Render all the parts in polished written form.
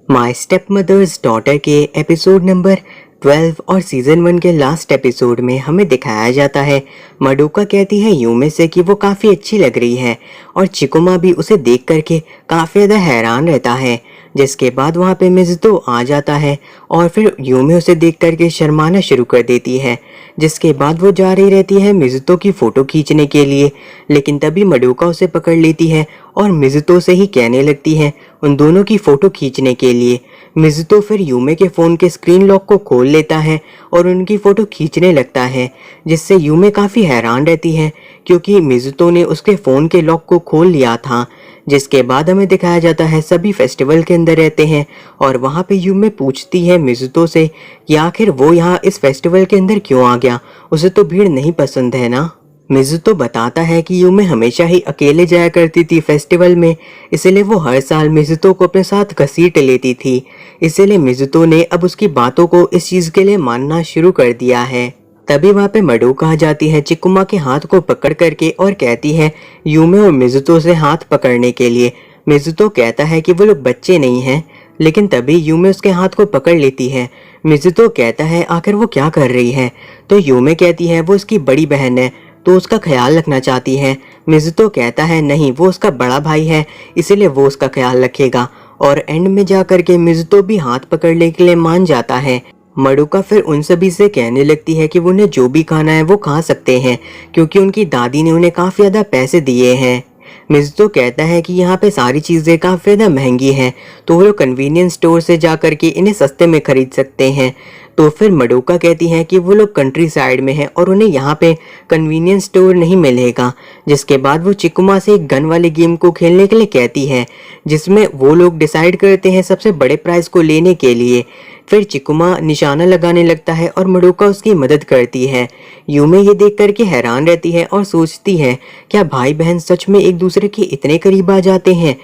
माई step mother's daughter के episode number 12 और season 1 के लास्ट एपिसोड में हमें दिखाया जाता है मडोका कहती है यूमे से कि वो काफ़ी अच्छी लग रही है और चिकुमा भी उसे देख करके काफ़ी ज़्यादा हैरान रहता है। जिसके बाद वहाँ पे मिज़ुतो आ जाता है और फिर यूमे उसे देख करके शर्माना शुरू कर देती है। जिसके बाद वो जा रही रहती है मिज़ुतो की फ़ोटो खींचने के लिए, लेकिन तभी मडोका उसे पकड़ लेती है और मिज़ुतो से ही कहने लगती है उन दोनों की फ़ोटो खींचने के लिए। मिज़ुतो फिर यूमे के फ़ोन के स्क्रीन लॉक को खोल लेता है और उनकी फ़ोटो खींचने लगता है, जिससे यूमे काफ़ी हैरान रहती है क्योंकि मिज़ुतो ने उसके फ़ोन के लॉक को खोल लिया था। जिसके बाद हमें दिखाया जाता है सभी फेस्टिवल के अंदर रहते हैं और वहाँ पे यूमे पूछती है मिज़ुतो से कि आखिर वो यहाँ इस फेस्टिवल के अंदर क्यों आ गया, उसे तो भीड़ नहीं पसंद है ना। मिज़ुतो बताता है कि यूमे हमेशा ही अकेले जाया करती थी फेस्टिवल में, इसलिए वो हर साल मिज़ुतो को अपने साथ घसीट लेती थी। इसीलिए मिज़ुतो ने अब उसकी बातों को इस चीज़ के लिए मानना शुरू कर दिया है। तभी वहाँ पे मडोका आ जाती है चिकुमा के हाथ को पकड़ करके और कहती है यूमे और मिज़ुतो से हाथ पकड़ने के लिए। मिज़ुतो कहता है कि वो लोग बच्चे नहीं हैं, लेकिन तभी यूमे उसके हाथ को पकड़ लेती है। मिज़ुतो कहता है आखिर वो क्या कर रही है, तो यूमे कहती है वो उसकी बड़ी बहन है तो उसका ख्याल रखना चाहती है। मिज़ुतो कहता है नहीं, वो उसका बड़ा भाई है इसीलिए वो उसका ख्याल रखेगा, और एंड में जा करके मिज़ुतो भी हाथ पकड़ने के लिए मान जाता है। मडोका फिर उन सभी से कहने लगती है कि उन्हें जो भी खाना है वो खा सकते हैं क्योंकि उनकी दादी ने उन्हें काफ़ी ज़्यादा पैसे दिए हैं। मिज़ुतो कहता है कि यहाँ पे सारी चीज़ें काफ़ी ज़्यादा महंगी हैं तो वो लोग कन्वीनियंस स्टोर से जा करके इन्हें सस्ते में खरीद सकते हैं। तो फिर मडोका कहती हैं कि वो लोग कंट्री साइड में हैं और उन्हें यहाँ पे कन्वीनियंस स्टोर नहीं मिलेगा। जिसके बाद वो चिकुमा से एक गन वाले गेम को खेलने के लिए कहती है जिसमें वो लोग डिसाइड करते हैं सबसे बड़े प्राइज को लेने के लिए। फिर चिकुमा निशाना लगाने लगता है और मडोका उसकी मदद करती है। यूमे ये देख करके हैरान रहती है और सोचती है क्या भाई बहन सच में एक दूसरे के इतने करीब आ जाते हैं।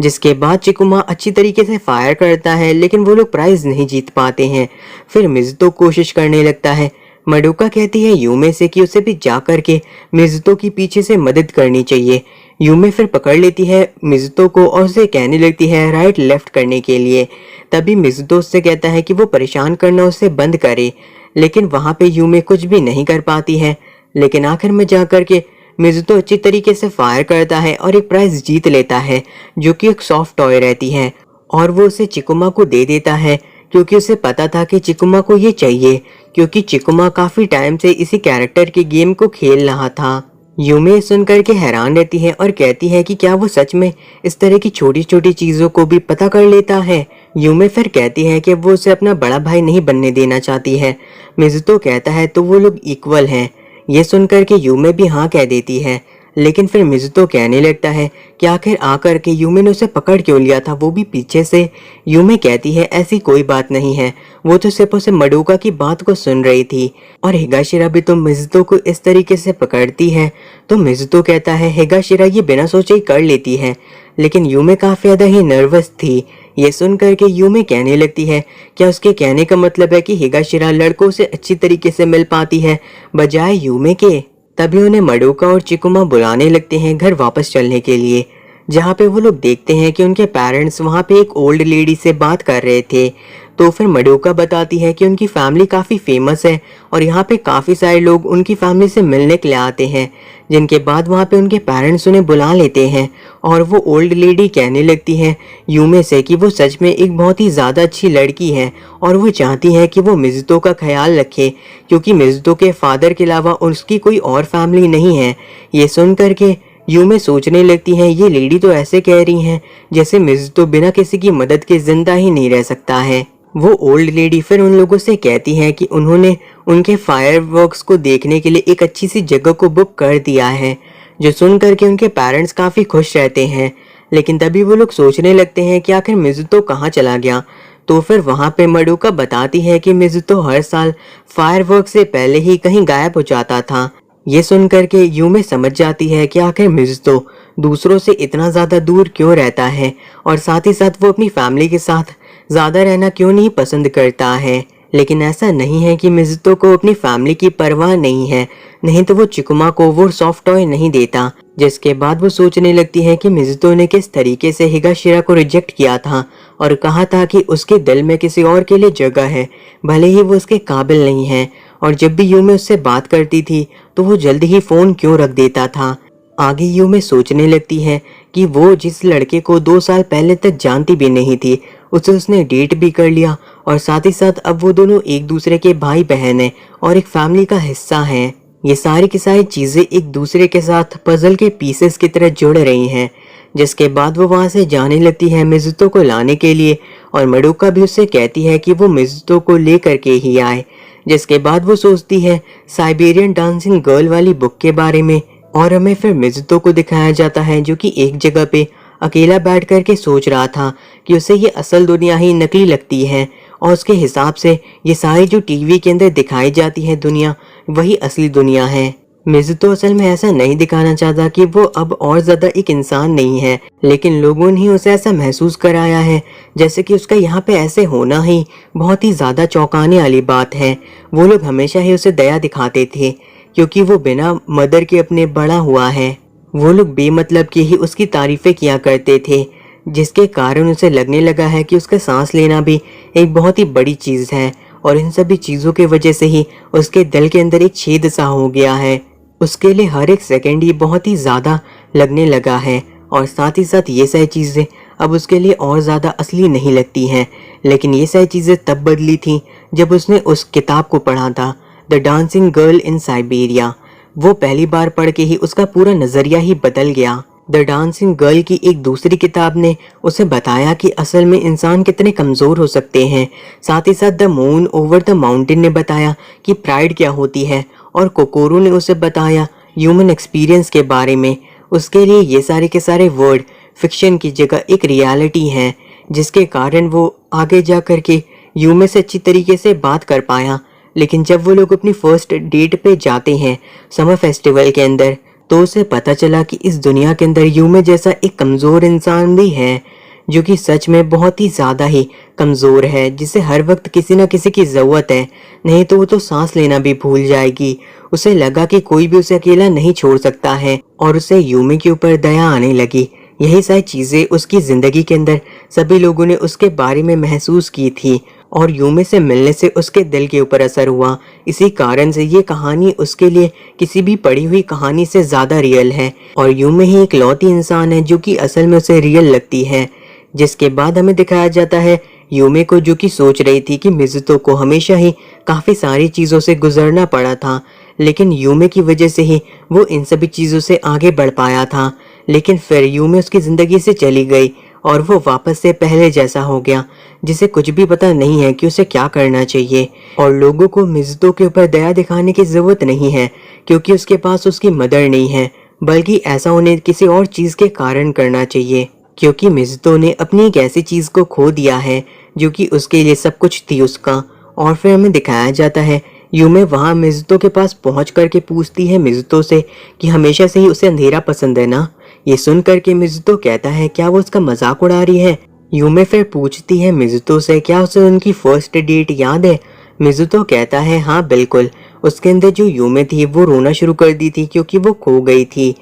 जिसके बाद चिकुमा अच्छी तरीके से फायर करता है लेकिन वो लोग प्राइज नहीं जीत पाते हैं। फिर मिज़ुतो कोशिश करने लगता है। मडोका कहती है यूमे से कि उसे भी जा करके मिज़ुतो की पीछे से मदद करनी चाहिए। यूमे फिर पकड़ लेती है मिज़ुतो को और उसे कहने लगती है राइट लेफ्ट करने के लिए। तभी मिज़ुतो उससे कहता है कि वो परेशान करना उसे बंद करे, लेकिन वहाँ पे यूमे कुछ भी नहीं कर पाती है। लेकिन आखिर में जा करके मिज़ुतो अच्छी तरीके से फायर करता है और एक प्राइज जीत लेता है जो कि एक सॉफ्ट टॉय रहती है, और वो उसे चिकुमा को दे देता है क्योंकि उसे पता था कि चिकुमा को ये चाहिए, क्योंकि चिकुमा काफ़ी टाइम से इसी कैरेक्टर के गेम को खेल रहा था। यूमे सुनकर के हैरान रहती है और कहती है कि क्या वो सच में इस तरह की छोटी छोटी चीज़ों को भी पता कर लेता है। यूमे फिर कहती है कि वो उसे अपना बड़ा भाई नहीं बनने देना चाहती है। मिज़ुतो कहता है तो वो लोग इक्वल हैं। ये सुनकर के यूमे भी हाँ कह देती है, लेकिन फिर मिज़ुतो कहने लगता है कि आखिर आकर के यूमे ने उसे पकड़ क्यों लिया था, वो भी पीछे से। यूमे कहती है ऐसी कोई बात नहीं है, वो तो सिर्फ उसे मडोका की बात को सुन रही थी, और हिगाशिरा भी तो मिज़ुतो को इस तरीके से पकड़ती है। तो मिज़ुतो कहता है हिगाशिरा ये बिना सोचे ही कर लेती है, लेकिन यूमे काफ़ी ज़्यादा ही नर्वस थी। ये सुनकर के यूमे कहने लगती है क्या उसके कहने का मतलब है कि हिगाशिरा लड़कों से अच्छी तरीके से मिल पाती है बजाय यूमे के। तभी उन्हें मडोका और चिकुमा बुलाने लगते हैं घर वापस चलने के लिए, जहाँ पे वो लोग देखते हैं कि उनके पेरेंट्स वहाँ पे एक ओल्ड लेडी से बात कर रहे थे। तो फिर मडोका बताती है कि उनकी फैमिली काफ़ी फेमस है और यहाँ पे काफ़ी सारे लोग उनकी फैमिली से मिलने के लिए आते हैं। जिनके बाद वहाँ पे उनके पेरेंट्स उन्हें बुला लेते हैं और वो ओल्ड लेडी कहने लगती है यूमे से कि वो सच में एक बहुत ही ज़्यादा अच्छी लड़की है और वो चाहती है कि वो मिज़ुतो का ख्याल रखे क्योंकि मिज़ुतो के फादर के अलावा उसकी कोई और फैमिली नहीं है। ये सुन करके यूमे सोचने लगती हैं ये लेडी तो ऐसे कह रही हैं जैसे मिज़ुतो बिना किसी की मदद के जिंदा ही नहीं रह सकता है। वो ओल्ड लेडी फिर उन लोगों से कहती है कि उन्होंने उनके फायरवर्क्स को देखने के लिए एक अच्छी सी जगह को बुक कर दिया है, जो सुन करके उनके पेरेंट्स काफ़ी खुश रहते हैं। लेकिन तभी वो लोग सोचने लगते हैं कि आखिर मिज़ुतो कहाँ चला गया। तो फिर वहाँ पे मडोका बताती है कि मिज़ुतो हर साल फायरवर्क से पहले ही कहीं गायब हो जाता था। ये सुनकर के यूमे समझ जाती है कि आखिर मिज़ुतो दूसरों से इतना ज़्यादा दूर क्यों रहता है और साथ ही साथ वो अपनी फैमिली के साथ ज़्यादा रहना क्यों नहीं पसंद करता है। लेकिन ऐसा नहीं है कि मिज़ुतो को अपनी फैमिली की परवाह नहीं है, नहीं तो वो चिकुमा को वो सॉफ्ट टॉय नहीं देता। जिसके बाद वो सोचने लगती है कि मिज़ुतो ने किस तरीके से हिगाशिरा को रिजेक्ट किया था और कहा था कि उसके दिल में किसी और के लिए जगह है, भले ही वो उसके काबिल नहीं है। और जब भी यूमे उससे बात करती थी तो वो जल्दी ही फ़ोन क्यों रख देता था। आगे यूमे सोचने लगती है कि वो जिस लड़के को 2 साल पहले तक जानती भी नहीं थी, उसे उसने डेट भी कर लिया और साथ ही साथ अब वो दोनों एक दूसरे के भाई बहन हैं और एक फैमिली का हिस्सा हैं। ये सारी की सारी चीज़ें एक दूसरे के साथ पजल के पीसेस की तरह जुड़ रही हैं। जिसके बाद वो वहाँ से जाने लगती है मिज़ुतो को लाने के लिए और मडोका भी उससे कहती है कि वो मिज़ुतो को लेकर के ही आए। जिसके बाद वो सोचती है साइबेरियन डांसिंग गर्ल वाली बुक के बारे में और हमें फिर मिज़ुतो को दिखाया जाता है जो कि एक जगह पे अकेला बैठ कर के सोच रहा था कि उसे ये असल दुनिया ही नकली लगती है और उसके हिसाब से ये सारी जो टीवी के अंदर दिखाई जाती है दुनिया वही असली दुनिया है। मिज़ुतो असल में ऐसा नहीं दिखाना चाहता कि वो अब और ज्यादा एक इंसान नहीं है, लेकिन लोगों ने ही उसे ऐसा महसूस कराया है जैसे कि उसका यहाँ पे ऐसे होना ही बहुत ही ज्यादा चौंकाने वाली बात है। वो लोग हमेशा ही उसे दया दिखाते थे क्योंकि वो बिना मदर के अपने बड़ा हुआ है। वो लोग बेमतलब की ही उसकी तारीफें किया करते थे, जिसके कारण उसे लगने लगा है कि उसका सांस लेना भी एक बहुत ही बड़ी चीज़ है और इन सभी चीज़ों की वजह से ही उसके दिल के अंदर एक छेद सा हो गया है। उसके लिए हर एक सेकंड ये बहुत ही ज़्यादा लगने लगा है और साथ ही साथ ये सारी चीज़ें अब उसके लिए और ज़्यादा असली नहीं लगती हैं। लेकिन ये सारी चीज़ें तब बदली थी जब उसने उस किताब को पढ़ा था, the dancing girl in Siberia. वो पहली बार पढ़ के ही उसका पूरा नज़रिया ही बदल गया। द डांसिंग गर्ल की एक दूसरी किताब ने उसे बताया कि असल में इंसान कितने कमज़ोर हो सकते हैं। साथ ही साथ the moon over the mountain ने बताया कि प्राइड क्या होती है और कोकोरो ने उसे बताया ह्यूमन एक्सपीरियंस के बारे में। उसके लिए ये सारे के सारे वर्ड फिक्शन की जगह एक रियलिटी हैं, जिसके कारण वो आगे जा कर के यूमे से अच्छी तरीके से बात कर पाया। लेकिन जब वो लोग अपनी फर्स्ट डेट पे जाते हैं समर फेस्टिवल के अंदर, तो उसे पता चला कि इस दुनिया के अंदर यूमे जैसा एक कमज़ोर इंसान भी है जो कि सच में बहुत ही ज़्यादा ही कमज़ोर है, जिसे हर वक्त किसी न किसी की ज़रूरत है, नहीं तो वो तो सांस लेना भी भूल जाएगी। उसे लगा कि कोई भी उसे अकेला नहीं छोड़ सकता है और उसे यूमे के ऊपर दया आने लगी। यही सारी चीज़ें उसकी ज़िंदगी के अंदर सभी लोगों ने उसके बारे में महसूस की थी और यूमे से मिलने से उसके दिल के ऊपर असर हुआ। इसी कारण से ये कहानी उसके लिए किसी भी पढ़ी हुई कहानी से ज़्यादा रियल है और यूमे ही एक लौती इंसान है जो कि असल में उसे रियल लगती है। जिसके बाद हमें दिखाया जाता है यूमे को, जो कि सोच रही थी कि मिज़ुतो को हमेशा ही काफ़ी सारी चीज़ों से गुजरना पड़ा था, लेकिन यूमे की वजह से ही वो इन सभी चीज़ों से आगे बढ़ पाया था। लेकिन फिर यूमे उसकी ज़िंदगी से चली गई और वो वापस से पहले जैसा हो गया, जिसे कुछ भी पता नहीं है कि उसे क्या करना चाहिए। और लोगों को मिज़ुतो के ऊपर दया दिखाने की ज़रूरत नहीं है क्योंकि उसके पास उसकी मदर नहीं है, बल्कि ऐसा उन्हें किसी और चीज़ के कारण करना चाहिए क्योंकि मिज़ुतो ने अपनी एक ऐसी चीज़ को खो दिया है जो कि उसके लिए सब कुछ थी उसका। और फिर हमें दिखाया जाता है यूमे वहाँ मिज़ुतो के पास पहुँच करके पूछती है मिज़ुतो से कि हमेशा से ही उसे अंधेरा पसंद है ना। ये सुन करके मिज़ुतो कहता है क्या वो उसका मजाक उड़ा रही है। यूमे फिर पूछती है मिज़ुतो से क्या उसे उनकी फर्स्ट डेट याद है। मिज़ुतो कहता है हाँ बिल्कुल। उसके अंदर जो यूमे थी वो रोना शुरू कर दी थी क्योंकि वो खो गई थी।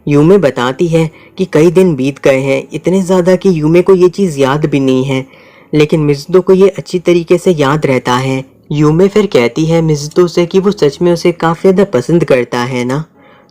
यूमे बताती है कि कई दिन बीत गए हैं, इतने ज़्यादा कि यूमे को ये चीज़ याद भी नहीं है, लेकिन मिज़ुतो को ये अच्छी तरीके से याद रहता है। यूमे फिर कहती है मिज़ुतो से कि वो सच में उसे काफ़ी ज़्यादा पसंद करता है ना।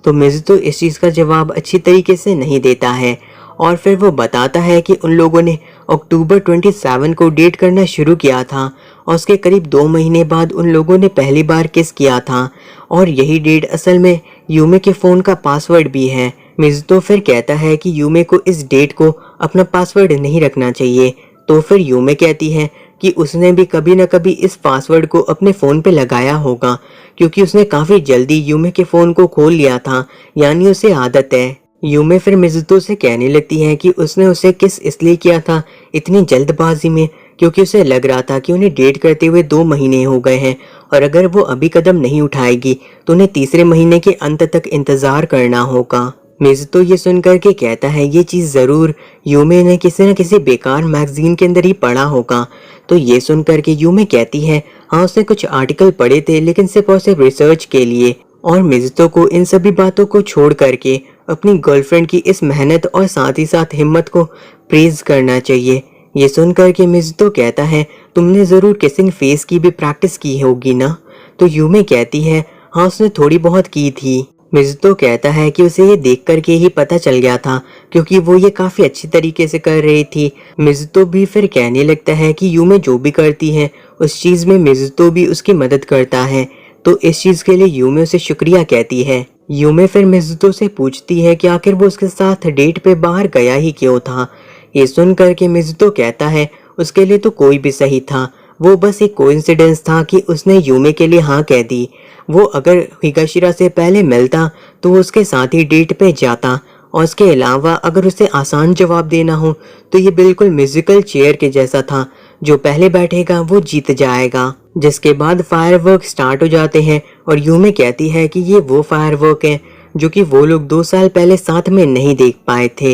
तो मिज़ुतो इस चीज़ का जवाब अच्छी तरीके से नहीं देता है और फिर वो बताता है कि उन लोगों ने अक्टूबर 27 को डेट करना शुरू किया था और उसके करीब 2 महीने बाद उन लोगों ने पहली बार किस किया था और यही डेट असल में यूमे के फ़ोन का पासवर्ड भी है। मिज़ुतो फिर कहता है कि यूमे को इस डेट को अपना पासवर्ड नहीं रखना चाहिए। तो फिर यूमे कहती है कि उसने भी कभी न कभी इस पासवर्ड को अपने फ़ोन पे लगाया होगा क्योंकि उसने काफ़ी जल्दी यूमे के फ़ोन को खोल लिया था, यानी उसे आदत है। यूमे फिर मिज़ुतो से कहने लगती है कि उसने उसे किस इसलिए किया था इतनी जल्दबाजी में, क्योंकि उसे लग रहा था कि उन्हें डेट करते हुए 2 महीने हो गए हैं और अगर वो अभी कदम नहीं उठाएगी तो उन्हें तीसरे महीने के अंत तक इंतज़ार करना होगा। मिज़ुतो ये सुनकर के कहता है ये चीज़ ज़रूर यूमे ने किसी न किसी बेकार मैगजीन के अंदर ही पढ़ा होगा। तो ये सुनकर के यूमे कहती है हाँ उसने कुछ आर्टिकल पढ़े थे, लेकिन सिर्फ और सिर्फ रिसर्च के लिए। और मिज़ुतो को इन सभी बातों को छोड़ करके अपनी गर्लफ्रेंड की इस मेहनत और साथ ही साथ हिम्मत को प्रेज करना चाहिए। ये सुनकर के मिज़ुतो कहता है, तुमने ज़रूर किसिंग फेस की भी प्रैक्टिस की होगी ना? तो यूमे कहती है, हाँ उसने थोड़ी बहुत की थी। मिज़ुतो कहता है कि उसे ये देख कर के ही पता चल गया था, क्योंकि वो ये काफ़ी अच्छी तरीके से कर रही थी। मिज़ुतो भी फिर कहने लगता है कि यूमे जो भी करती है उस चीज़ में मिज़ुतो भी उसकी मदद करता है, तो इस चीज़ के लिए यूमे उसे शुक्रिया कहती है। यूमे फिर मिज़ुतो से पूछती है कि आखिर वो उसके साथ डेट पे बाहर गया ही क्यों था। ये सुन कर के मिज़ुतो कहता है, उसके लिए तो कोई भी सही था, वो बस एक कोइंसिडेंस था कि उसने यूमे के लिए हाँ कह दी। वो अगर हिगाशिरा से पहले मिलता तो वो उसके साथ ही डेट पे जाता, और उसके अलावा अगर उसे आसान जवाब देना हो तो ये बिल्कुल म्यूजिकल चेयर के जैसा था, जो पहले बैठेगा वो जीत जाएगा। जिसके बाद फायरवर्क स्टार्ट हो जाते हैं और यूमे कहती है कि ये वो फायरवर्क है जो कि वो लोग 2 साल पहले साथ में नहीं देख पाए थे।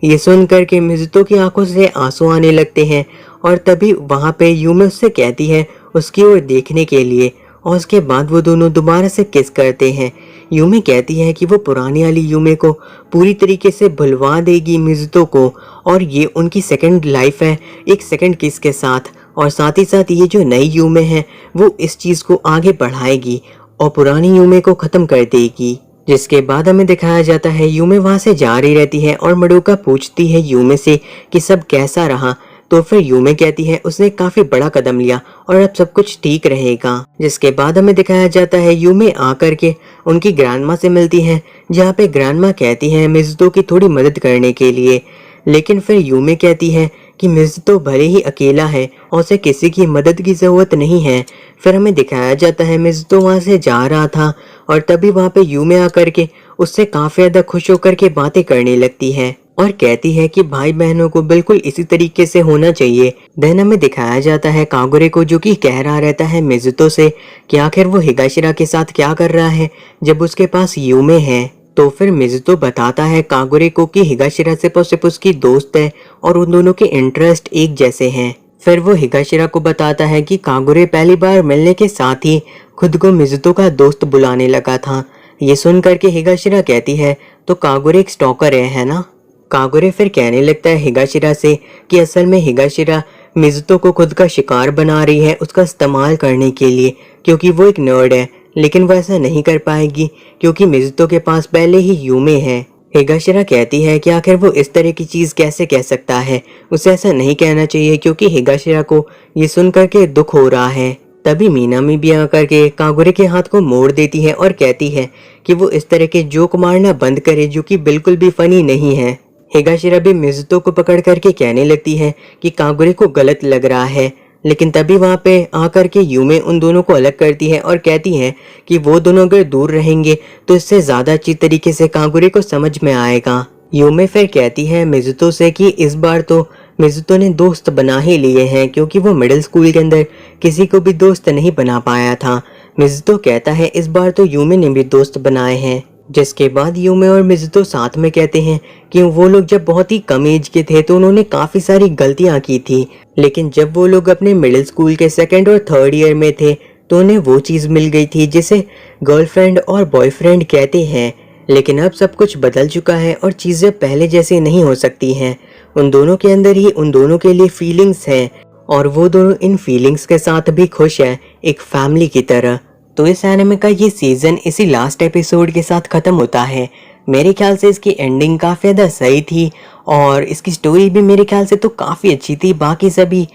ये सुनकर के मिज़ुतो की आंखों से आंसू आने लगते हैं और तभी वहां पे यूमे उससे कहती है उसकी ओर देखने के लिए, और उसके बाद वो दोनों दोबारा से किस करते हैं। यूमे कहती है कि वो पुरानी वाली यूमे को पूरी तरीके से भुलवा देगी मिज़ुतो को, और ये उनकी सेकंड लाइफ है एक सेकंड किस के साथ, और साथ ही साथ ये जो नई यूमे है वो इस चीज़ को आगे बढ़ाएगी और पुरानी यूमे को ख़त्म कर देगी। जिसके बाद हमें दिखाया जाता है यूमे वहां से जा रही रहती है और मडोका पूछती है यूमे से कि सब कैसा रहा, तो फिर यूमे कहती है उसने काफी बड़ा कदम लिया और अब सब कुछ ठीक रहेगा। जिसके बाद हमें दिखाया जाता है यूमे आकर के उनकी ग्रैंडमा से मिलती है, जहाँ पे ग्रैंडमा कहती है मिज़ुतो की थोड़ी मदद करने के लिए, लेकिन फिर यूमे कहती है कि मिज़ुतो भले ही अकेला है और उसे किसी की मदद की जरूरत नहीं है। फिर हमें दिखाया जाता है मिज़ुतो वहां से जा रहा था और तभी वहां पे यूमे आकर के उससे काफी ज्यादा खुश होकर के बातें करने लगती है और कहती है कि भाई बहनों को बिल्कुल इसी तरीके से होना चाहिए। देन हमें दिखाया जाता है कागुरे को, जो कि कह रहा रहता है मिज़ुतो से कि आखिर वो हिगाशिरा के साथ क्या कर रहा है जब उसके पास यूमे है। तो फिर मिज़ुतो बताता है कागुरे को कि हिगाशिरा सिर्फ उसकी दोस्त है और उन दोनों के इंटरेस्ट एक जैसे हैं। फिर वो हिगाशिरा को बताता है कि कागुरे पहली बार मिलने के साथ ही खुद को मिज़ुतो का दोस्त बुलाने लगा था। ये सुन करके हिगाशिरा कहती है, तो कागुरे एक स्टॉकर है ना? कागुरे फिर कहने लगता है हिगाशिरा से कि असल में हिगाशिरा मिज़ुतो को खुद का शिकार बना रही है उसका इस्तेमाल करने के लिए, क्योंकि वो एक नर्ड है, लेकिन वो ऐसा नहीं कर पाएगी क्योंकि मिज़ुतो के पास पहले ही यूमे है। हिगाशिरा कहती है कि आखिर वो इस तरह की चीज कैसे कह सकता है, उसे ऐसा नहीं कहना चाहिए, क्योंकि हिगाशिरा को ये सुनकर के दुख हो रहा है। तभी मीनामी भी आकर के कागुरे के हाथ को मोड़ देती है और कहती है कि वो इस तरह के जोक मारना बंद करे जो कि बिल्कुल भी फनी नहीं है। हिगाशिरा भी मिज़ुतो को पकड़ करके कहने लगती है कि कागुरे को गलत लग रहा है, लेकिन तभी वहां पे आकर के यूमे उन दोनों को अलग करती है और कहती है कि वो दोनों अगर दूर रहेंगे तो इससे ज्यादा अच्छी तरीके से कागुरे को समझ में आएगा। यूमे फिर कहती है मिज़ुतो से कि इस बार तो मिज़ुतो ने दोस्त बना ही लिए हैं, क्योंकि वो मिडिल स्कूल के अंदर किसी को भी दोस्त नहीं बना पाया था। मिज़ुतो कहता है इस बार तो यूमे ने भी दोस्त बनाए हैं। जिसके बाद यूमे और मिज़ुतो साथ में कहते हैं कि वो लोग जब बहुत ही कम एज के थे तो उन्होंने काफी सारी गलतियां की थी, लेकिन जब वो लोग अपने मिडिल स्कूल के 2nd और 3rd ईयर में थे तो उन्हें वो चीज मिल गई थी जिसे गर्लफ्रेंड और बॉयफ्रेंड कहते हैं। लेकिन अब सब कुछ बदल चुका है और चीजें पहले जैसी नहीं हो सकती हैं। उन दोनों के अंदर ही उन दोनों के लिए फीलिंग्स हैं और वो दोनों इन फीलिंग्स के साथ भी खुश हैं, एक फैमिली की तरह। तो इस एनिमे का ये सीजन इसी लास्ट एपिसोड के साथ खत्म होता है। मेरे ख्याल से इसकी एंडिंग काफ़ी ज़्यादा सही थी और इसकी स्टोरी भी मेरे ख्याल से तो काफ़ी अच्छी थी बाकी सभी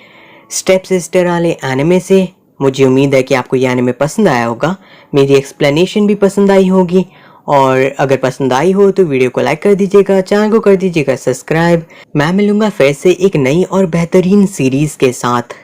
स्टेप सिस्टर वाले एनिमे से। मुझे उम्मीद है कि आपको ये एनिमे पसंद आया होगा, मेरी एक्सप्लेनेशन भी पसंद आई होगी, और अगर पसंद आई हो तो वीडियो को लाइक कर दीजिएगा, चैनल को कर दीजिएगा सब्सक्राइब। मैं मिलूंगा फिर से एक नई और बेहतरीन सीरीज़ के साथ।